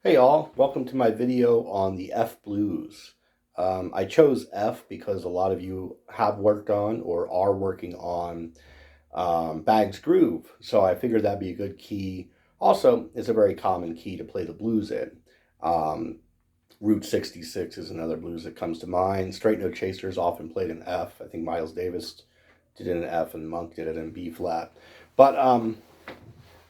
Hey all, welcome to my video on the F blues. I chose F because a lot of you have worked on or are working on Bag's Groove, so I figured that'd be a good key. Also, it's a very common key to play the blues in. Um, Route 66 is another blues that comes to mind. Straight Note Chaser is often played in F. I think Miles Davis did it in F and Monk did it in B flat. But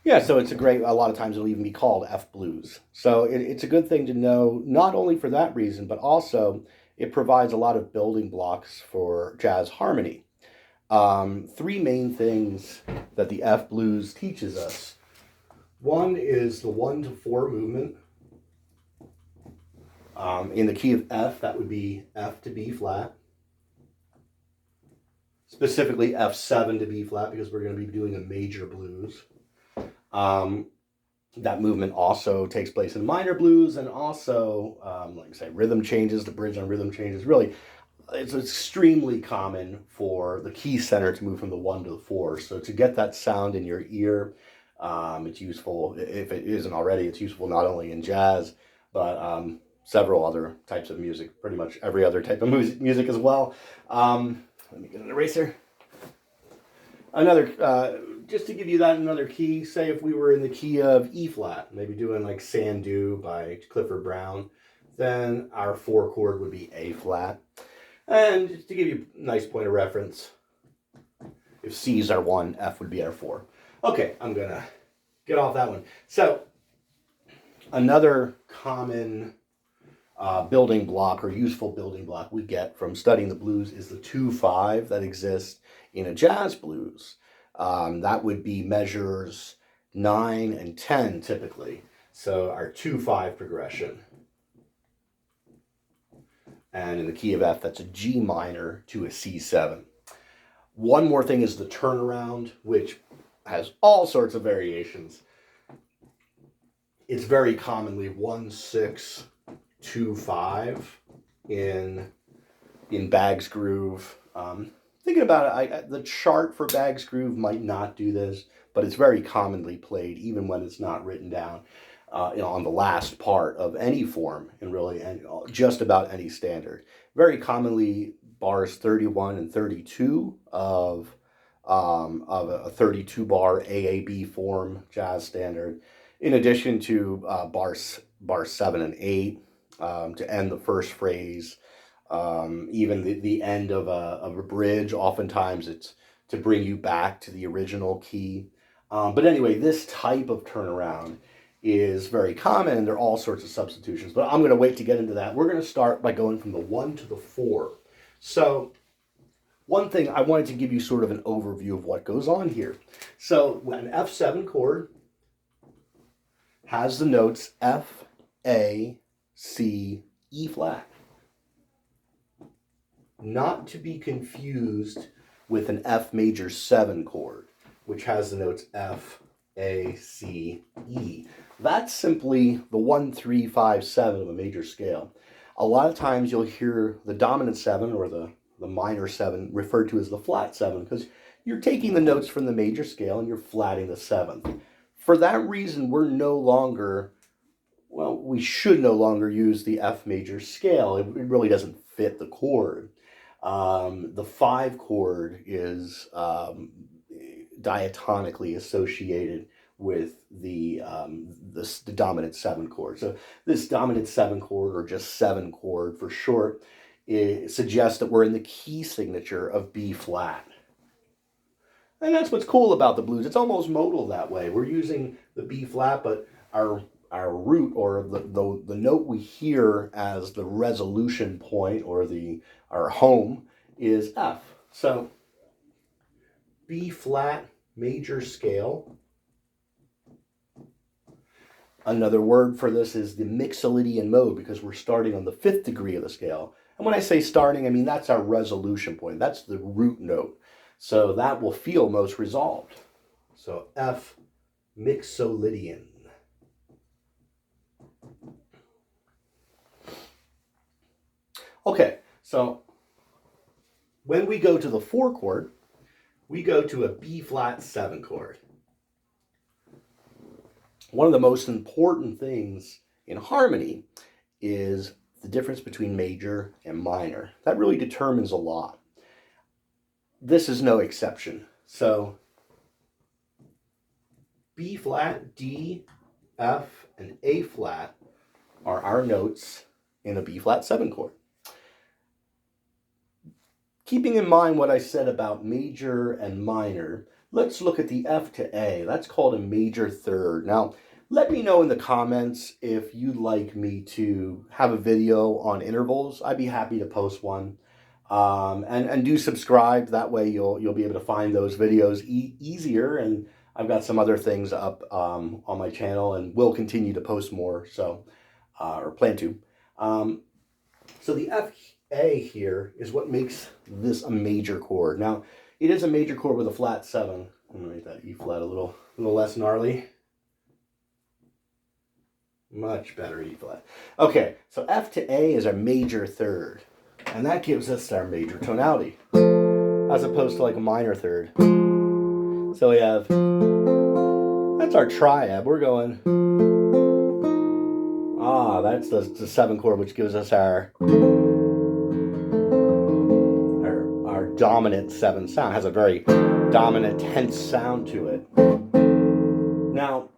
yeah, so a lot of times it'll even be called F blues. So it's a good thing to know, not only for that reason, but also it provides a lot of building blocks for jazz harmony. Three main things that the F blues teaches us. One is the 1-4 movement. In the key of F, that would be F to B flat. Specifically F7 to B flat, because we're going to be doing a major blues. That movement also takes place in minor blues, and also, like I say, rhythm changes, the bridge on rhythm changes. Really, it's extremely common for the key center to move from the 1 to the 4. So to get that sound in your ear, it's useful. If it isn't already, it's useful not only in jazz, but several other types of music, pretty much every other type of music as well. Let me get an eraser. Just to give you that another key, say if we were in the key of E flat, maybe doing like Sandu by Clifford Brown, then our 4 chord would be A flat. And just to give you a nice point of reference, if C is our 1, F would be our 4. Okay, I'm gonna get off that one. So another common building block or useful building block we get from studying the blues is the 2-5 that exists in a jazz blues. That would be measures 9 and 10 typically. So our 2-5 progression. And in the key of F, that's a G minor to a C7. One more thing is the turnaround, which has all sorts of variations. It's very commonly 1-6, 2-5 in Bag's Groove. Thinking about it, the chart for Bag's Groove might not do this, but it's very commonly played, even when it's not written down, on the last part of any form, and really just about any standard. Very commonly, bars 31 and 32 of a 32-bar AAB form jazz standard, in addition to bars 7 and 8 to end the first phrase. Even the end of a bridge, oftentimes it's to bring you back to the original key. But anyway, this type of turnaround is very common, and there are all sorts of substitutions. But I'm going to wait to get into that. We're going to start by going from the 1 to the 4. So one thing, I wanted to give you sort of an overview of what goes on here. So an F7 chord has the notes F, A, C, E flat. Not to be confused with an F major 7 chord, which has the notes F, A, C, E. That's simply the 1, 3, 5, 7 of a major scale. A lot of times you'll hear the dominant 7 or the minor 7 referred to as the flat 7, because you're taking the notes from the major scale and you're flatting the 7th. For that reason, we should no longer use the F major scale. It really doesn't fit the chord. The 5 chord is diatonically associated with the dominant 7 chord. So this dominant 7 chord, or just 7 chord for short, suggests that we're in the key signature of B flat. And that's what's cool about the blues. It's almost modal that way. We're using the B flat, but our root, or the note we hear as the resolution point, or our home, is F. So B flat major scale. Another word for this is the Mixolydian mode, because we're starting on the 5th degree of the scale. And when I say starting, I mean that's our resolution point. That's the root note. So that will feel most resolved. So F Mixolydian. Okay, so when we go to the 4 chord, we go to a B flat 7 chord. One of the most important things in harmony is the difference between major and minor. That really determines a lot. This is no exception. So B flat, D, F, and A flat are our notes in a B flat 7 chord. Keeping in mind what I said about major and minor, let's look at the F to A. That's called a major third. Now, let me know in the comments if you'd like me to have a video on intervals. I'd be happy to post one. And do subscribe. That way you'll be able to find those videos easier. And I've got some other things up on my channel, and will continue to post more. So, or plan to. So the F A here is what makes this a major chord. Now, it is a major chord with a flat 7. I'm gonna make that E flat a little less gnarly. Much better E flat. Okay, so F to A is our major third, and that gives us our major tonality, as opposed to like a minor third. So we have, that's our triad. We're going, that's the 7 chord, which gives us our dominant 7 sound. It has a very dominant, tense sound to it. Now,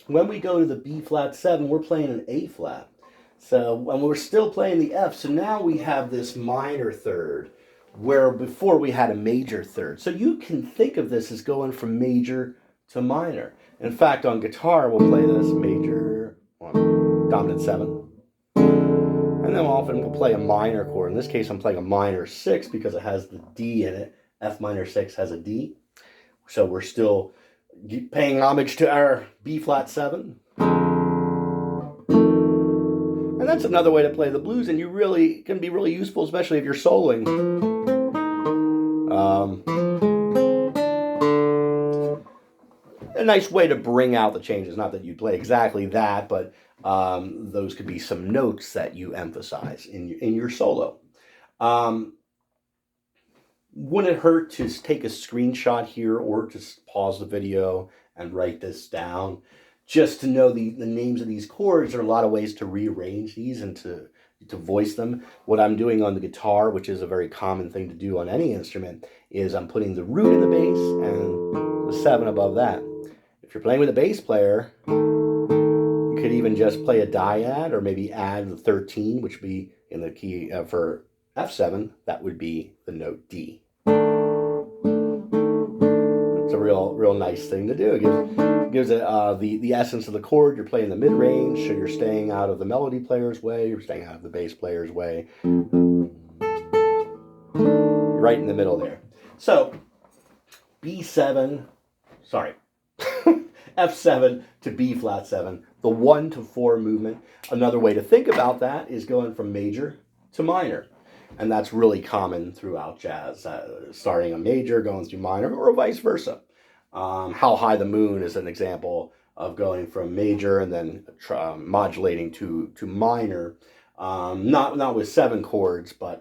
when we go to the B flat 7, we're playing an A flat. So, when we're still playing the F, so now we have this minor third, where before we had a major third. So you can think of this as going from major to minor. In fact, on guitar, we'll play this major, dominant 7. And then often we'll play a minor chord. In this case, I'm playing a minor 6 because it has the D in it. F minor 6 has a D. So we're still paying homage to our B flat 7. And that's another way to play the blues, and you really can be really useful, especially if you're soloing. A nice way to bring out the changes. Not that you play exactly that, but those could be some notes that you emphasize in your solo. Wouldn't it hurt to take a screenshot here or just pause the video and write this down, just to know the names of these chords? There are a lot of ways to rearrange these and to voice them. What I'm doing on the guitar, which is a very common thing to do on any instrument, is I'm putting the root in the bass and the 7 above that. If you're playing with a bass player, you could even just play a dyad, or maybe add the 13, which would be in the key for F7. That would be the note D. It's a real nice thing to do. It gives it the essence of the chord. You're playing the mid-range, so you're staying out of the melody player's way, you're staying out of the bass player's way. Right in the middle there. So, B7, sorry, F7 to B flat 7, the 1 to 4 movement. Another way to think about that is going from major to minor. And that's really common throughout jazz, starting a major, going through minor, or vice versa. How High the Moon is an example of going from major and then modulating to minor. Not with 7 chords, but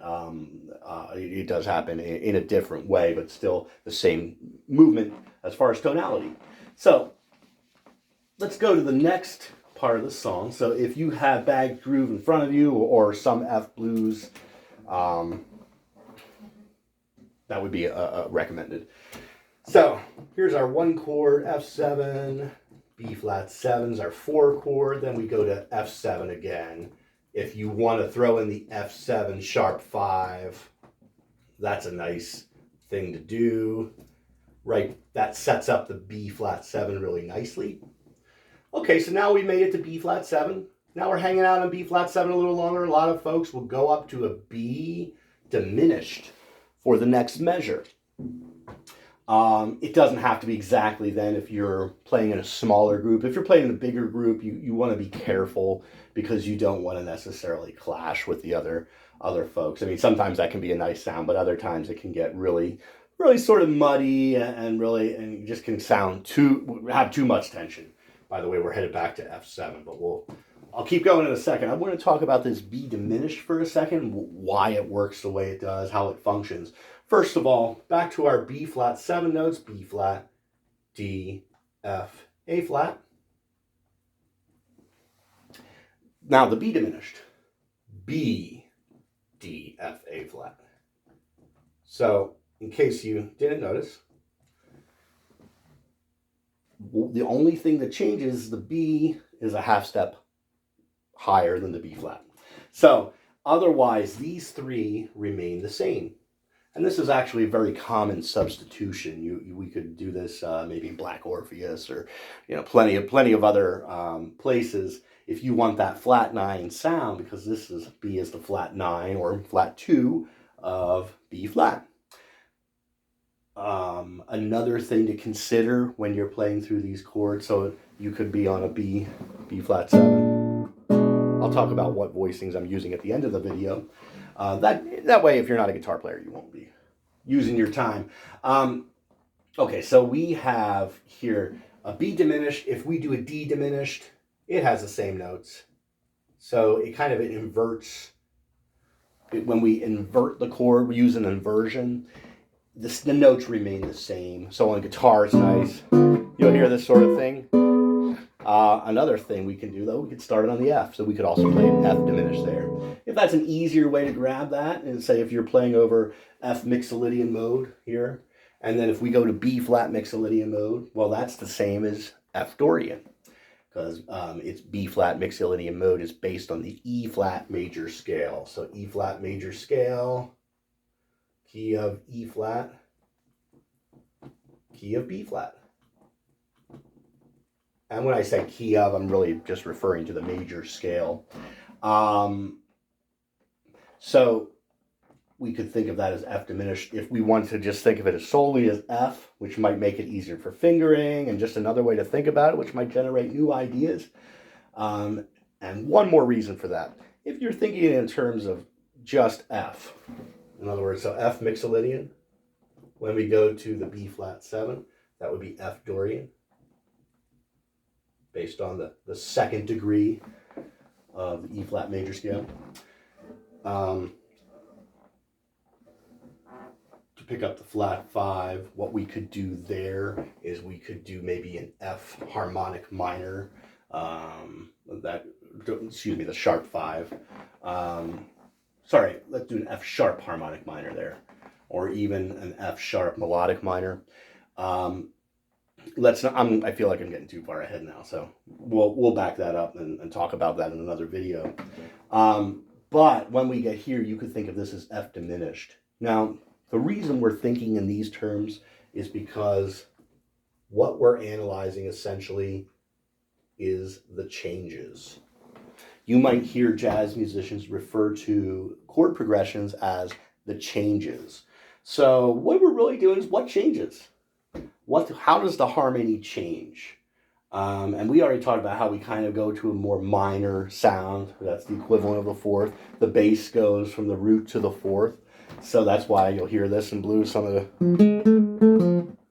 it does happen in a different way, but still the same movement as far as tonality. So let's go to the next part of the song. So if you have Bagged Groove in front of you, or some F blues, that would be recommended. So here's our 1 chord, F7, B flat 7's our 4 chord, then we go to F7 again. If you want to throw in the F7 sharp 5, that's a nice thing to do. Right, that sets up the B flat 7 really nicely. Okay, so now we made it to B flat 7. Now we're hanging out on B flat 7 a little longer. A lot of folks will go up to a B diminished for the next measure. It doesn't have to be exactly then if you're playing in a smaller group. If you're playing in a bigger group, you want to be careful, because you don't want to necessarily clash with the other folks. I mean, sometimes that can be a nice sound, but other times it can get really sort of muddy and just can have too much tension. By the way, we're headed back to F7, but I'll keep going in a second. I want to talk about this B diminished for a second, why it works the way it does, how it functions. First of all, back to our B flat 7 notes: B flat, D, F, A flat. Now the B diminished. B, D, F, A flat. So in case you didn't notice, the only thing that changes, the B is a half step higher than the B flat. So otherwise, these three remain the same. And this is actually a very common substitution. We could do this maybe in Black Orpheus or plenty of other places. If you want that flat 9 sound, because this is B is the flat 9 or flat 2 of B flat. Another thing to consider when you're playing through these chords, so you could be on a B flat 7. I'll talk about what voicings I'm using at the end of the video. That way, if you're not a guitar player, you won't be using your time. Okay, so we have here a B diminished. If we do a D diminished, it has the same notes. So it inverts. When we invert the chord, we use an inversion. The notes remain the same. So on guitar, it's nice. You'll hear this sort of thing. Another thing we can do, though, we could start it on the F. So we could also play an F diminished there. If that's an easier way to grab that, and say if you're playing over F mixolydian mode here, and then if we go to B flat mixolydian mode, well, that's the same as F Dorian, because it's B flat mixolydian mode is based on the E flat major scale. So E flat major scale, key of E flat, key of B flat. And when I say key of, I'm really just referring to the major scale. So we could think of that as F diminished. If we want to just think of it as solely as F, which might make it easier for fingering, and just another way to think about it, which might generate new ideas. And one more reason for that. If you're thinking in terms of just F, in other words, so F mixolydian, when we go to the B flat 7, that would be F Dorian, based on the second degree of the E flat major scale. To pick up the flat 5, what we could do there is we could do maybe an F harmonic minor, the sharp 5. Sorry, let's do an F sharp harmonic minor there, or even an F sharp melodic minor. I feel like I'm getting too far ahead now, so we'll back that up and talk about that in another video. But when we get here, you could think of this as F diminished. Now, the reason we're thinking in these terms is because what we're analyzing essentially is the changes. You might hear jazz musicians refer to chord progressions as the changes. So what we're really doing is what changes? How does the harmony change? And we already talked about how we kind of go to a more minor sound. That's the equivalent of the fourth. The bass goes from the root to the fourth. So that's why you'll hear this in blues, some of the...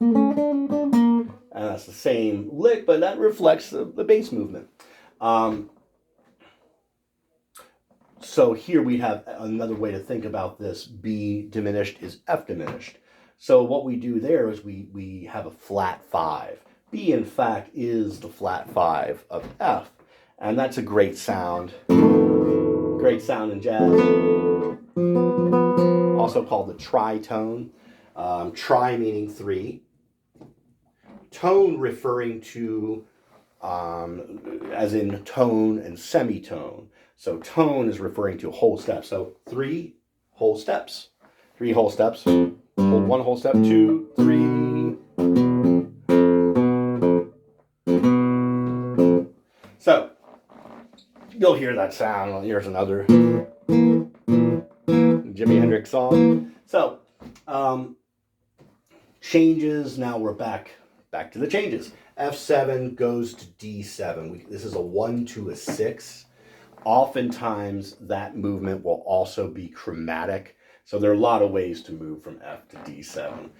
And that's the same lick, but that reflects the bass movement. So here we have another way to think about this. B diminished is F diminished. So what we do there is we have a flat 5. B, in fact, is the flat 5 of F. And that's a great sound. Great sound in jazz. Also called the tritone. Tri meaning 3. Tone referring to, as in tone and semitone. So tone is referring to whole steps. So 3 whole steps. 3 whole steps. Hold 1 whole step, 2, 3. So you'll hear that sound. Here's another Jimi Hendrix song. So changes. Now we're back to the changes. F7 goes to D7. This is a 1 to a 6. Oftentimes that movement will also be chromatic. So there are a lot of ways to move from F to D7.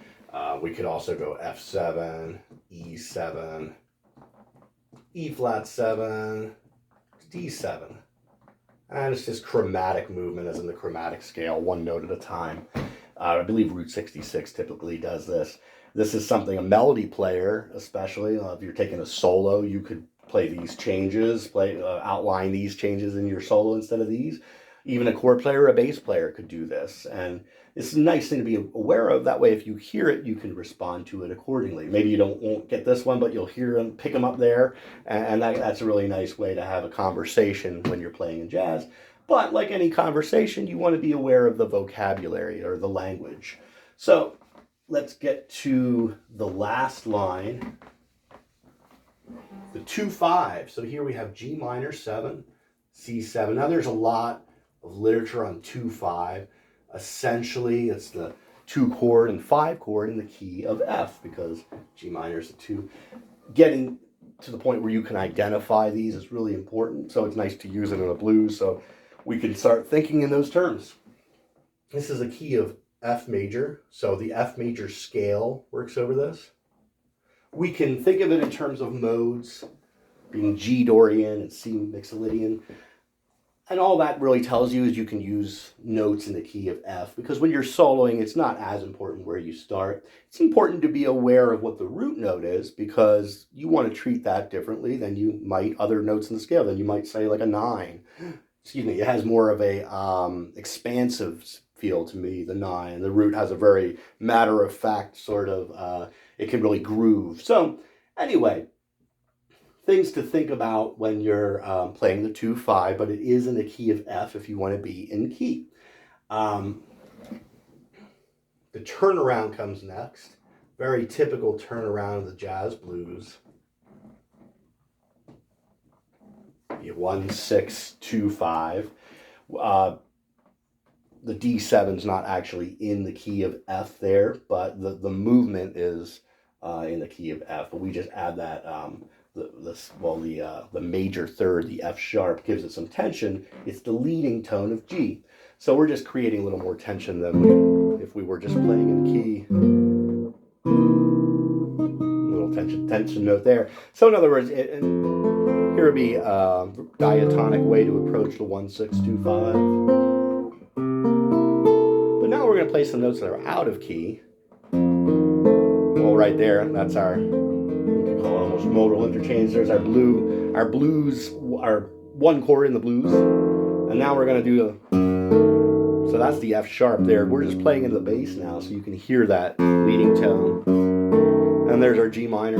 We could also go F7, E7, E flat 7, D7. And it's just chromatic movement, as in the chromatic scale, one note at a time. I believe Route 66 typically does this. This is something a melody player, especially if you're taking a solo, you could play these changes, outline these changes in your solo instead of these. Even a chord player or a bass player could do this. And it's a nice thing to be aware of. That way, if you hear it, you can respond to it accordingly. Maybe you won't get this one, but you'll hear them, pick them up there. And that's a really nice way to have a conversation when you're playing in jazz. But like any conversation, you want to be aware of the vocabulary or the language. So let's get to the last line, the 2-5. So here we have G minor 7, C7. Now there's a lot of literature on 2-5. Essentially, it's the 2 chord and 5 chord in the key of F, because G minor is the 2. Getting to the point where you can identify these is really important. So it's nice to use it in a blues, so we can start thinking in those terms. This is a key of F major, so the F major scale works over this. We can think of it in terms of modes, being G Dorian and C Mixolydian. And all that really tells you is you can use notes in the key of F, because when you're soloing, it's not as important where you start. It's important to be aware of what the root note is, because you want to treat that differently than you might other notes in the scale. Then you might say like a 9. Excuse me, it has more of a expansive feel to me, the 9. The root has a very matter-of-fact sort of, it can really groove. So anyway, things to think about when you're playing the 2-5, but it is in the key of F if you want to be in key. The turnaround comes next. Very typical turnaround of the jazz blues. 1-6-2-5. The D7's not actually in the key of F there, but the movement is in the key of F. But we just add that the major third, the F sharp, gives it some tension. It's the leading tone of G. So we're just creating a little more tension than if we were just playing in key. A little tension note there. So in other words, here would be a diatonic way to approach the 1-6-2-5. But now we're going to play some notes that are out of key. Well, right there, that's our, almost modal interchange. There's our blues, our 1 chord in the blues. And now we're going to do so that's the F sharp there. We're just playing into the bass now, so you can hear that leading tone. And there's our G minor.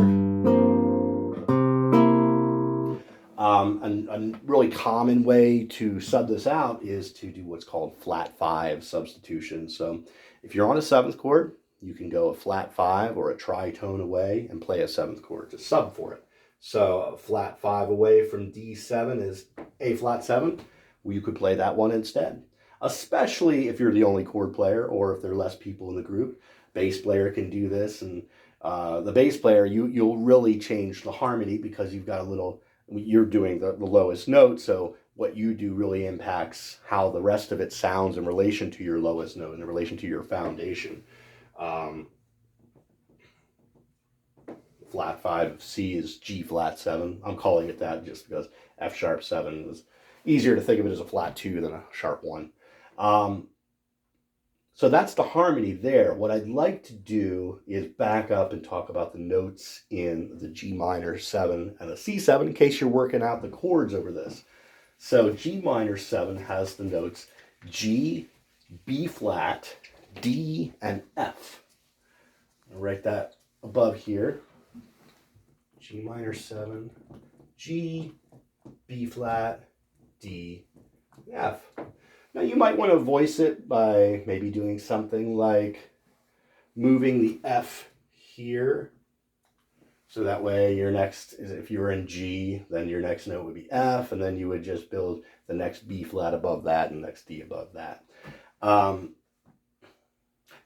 A really common way to sub this out is to do what's called flat 5 substitution. So if you're on a 7th chord, you can go a flat 5 or a tritone away and play a 7th chord to sub for it. So a flat 5 away from D7 is A flat 7. Well, you could play that one instead. Especially if you're the only chord player or if there are less people in the group. Bass player can do this, and the bass player, you'll really change the harmony because you've got a little, you're doing the lowest note, so what you do really impacts how the rest of it sounds in relation to your lowest note, in relation to your foundation. Flat 5 of C is G flat 7. I'm calling it that just because F sharp 7 is easier to think of it as a flat 2 than a sharp 1. So that's the harmony there. What I'd like to do is back up and talk about the notes in the G minor 7 and the C7 in case you're working out the chords over this. So G minor 7 has the notes G, B flat, D, and F. I'll write that above here. G minor 7, G, B flat, D, F. Now you might want to voice it by maybe doing something like moving the F here. So that way your next, if you were in G, then your next note would be F, and then you would just build the next B flat above that and next D above that. The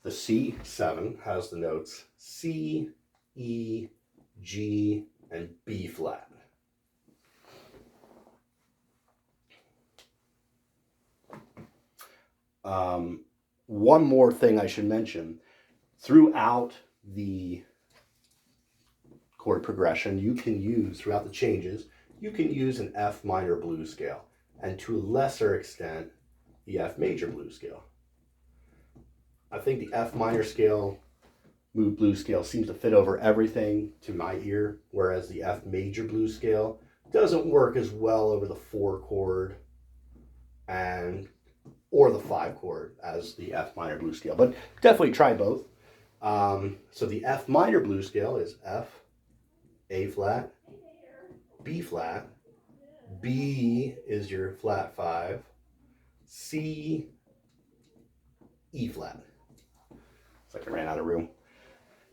C7 has the notes C, E, G, and B flat. One more thing I should mention, throughout the chord progression, you can use, throughout the changes, you can use an F minor blues scale, and to a lesser extent, the F major blues scale. I think the F minor scale, blues scale seems to fit over everything to my ear, whereas the F major blues scale Doesn't work as well over the 4 chord or the 5 chord as the F minor blues scale, but definitely try both. So the F minor blues scale is F, A flat, B flat, B is your flat 5, C, E flat. It's like I ran out of room.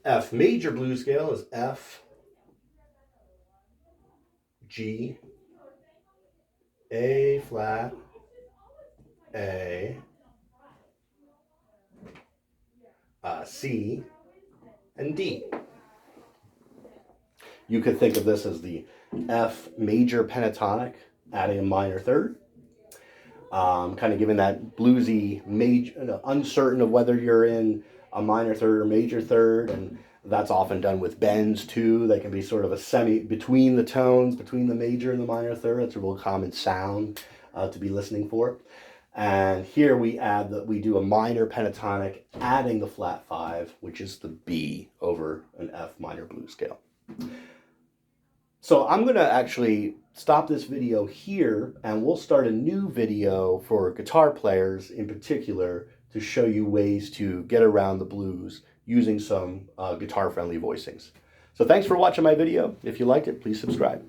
F major blues scale is F, G, A flat, A, C, and D. You could think of this as the F major pentatonic adding a minor third, kind of giving that bluesy major, uncertain of whether you're in a minor third or major third, and that's often done with bends too. They can be sort of a semi between the tones, between the major and the minor third. It's a real common sound to be listening for. And here we do a minor pentatonic, adding the flat 5, which is the B over an F minor blues scale. So I'm going to actually stop this video here, and we'll start a new video for guitar players in particular to show you ways to get around the blues using some guitar-friendly voicings. So thanks for watching my video. If you liked it, please subscribe.